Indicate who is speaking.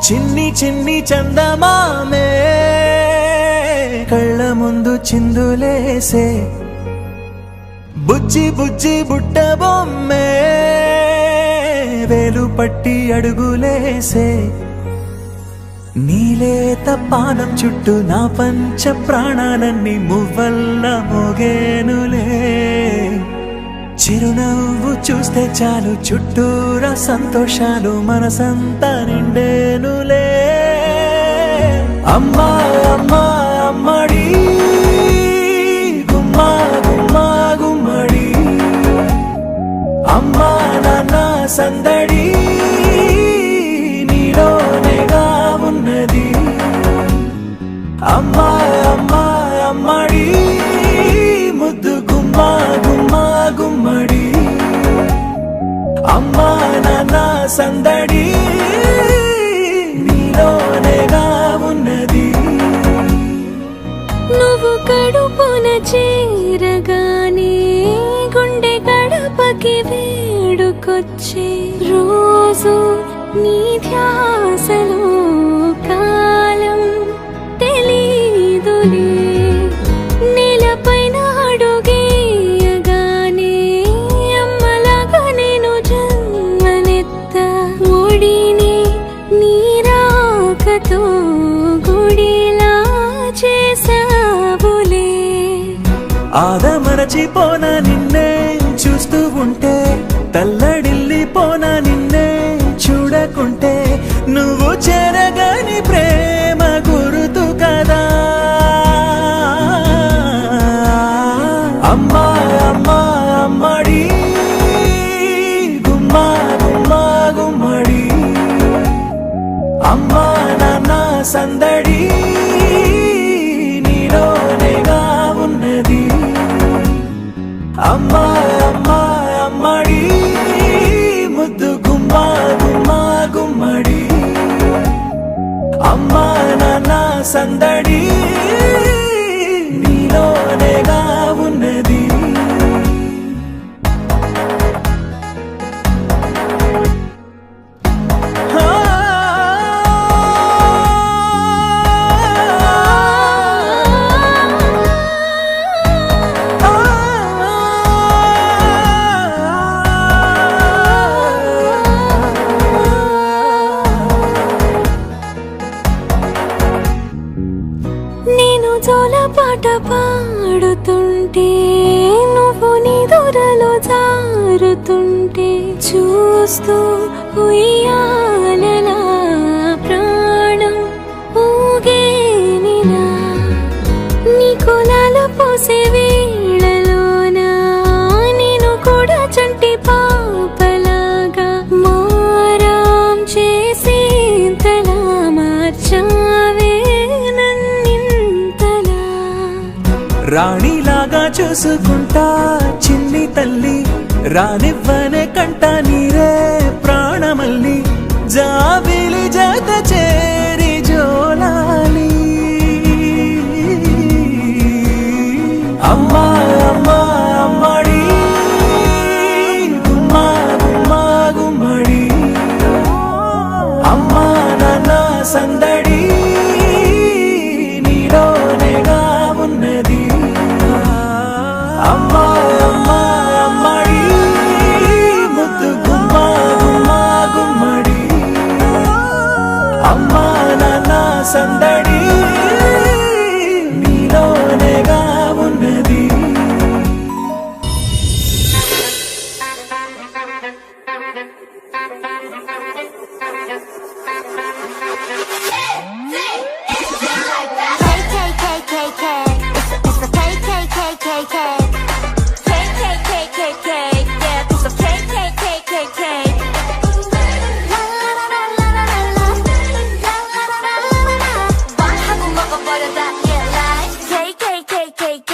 Speaker 1: చిన్ని చిన్ని చందమామే కళ్ళ ముందు చిందులేసే బుజ్జి బుజ్జి బుట్ట బొమ్మే వేలు పట్టి అడుగులేసే నీలేత పానం చుట్టూ నా పంచ ప్రాణాలన్నీ మువ్వల్ల మోగేనులే చిరునవ్వు చూస్తే చాలు చుట్టూరా సంతోషాలు మనసంతా నిండేనులే అమ్మా అమ్మా అమ్మడి గుమ్మా గుమ్మా గుమ్మడి అమ్మా నాన్న సందడి నీలోనేగా ఉన్నది అమ్మా అమ్మా అమ్మడి ముద్దు గుమ్మా గుమ్మా గుమ్మడి అమ్మా నాన్న సందడి నీలోనేగా ఉన్నది
Speaker 2: నువ్వు కడుపున చేరగానే గుండె గడపకి వేడుకొచ్చే రోజు నీ ధ్యాసలో కాలం తెలీదులే నేలపైన అడుగేయగానే అమ్మలాగా నేను జన్మనెత్త ఒడిని నీరాకతో గుడిలా చేసావులే
Speaker 1: ఆదమరచిపోన నిన్నే చూస్తూ ఉంటే తల్లడిల్లిపోన నిన్నే చూడకుంటే నువ్వు చెరగని ప్రేమ గురుతు కదా అమ్మా అమ్మా అమ్మడి గుమ్మా గుమ్మా గుమ్మడి అమ్మా నాన్న సందడి నీలోనేగా ఉన్నది అమ్మా అమ్మా అమ్మడి ముద్దు గుమ్మా గుమ్మా గుమ్మడి అమ్మా నాన్న సందడి నీలోనేగా ఉన్నది
Speaker 2: నేను జోలపాట పాడుతుంటే నువ్వు నిదురలో జారుతుంటే చూస్తూ ఉయ్యాలలా ప్రాణం
Speaker 1: రాణిలాగా చూసుకుంటా చిన్ని తల్లి, రానివ్వనే కంట నీరే ప్రాణమల్లి, జాబిలి జత చేరి జోలాలి. అమ్మా అమ్మా అమ్మడి, గుమ్మా గుమ్మా గుమ్మడి, అమ్మా నాన్న సందడి నీలోనేగా ఉన్నది. అమ్మా అమ్మా అమ్మడి, ముద్దు గుమ్మా గుమ్మా గుమ్మడి, అమ్మా నాన్న సందడి నీలోనేగా ఉన్నది.
Speaker 2: KKKK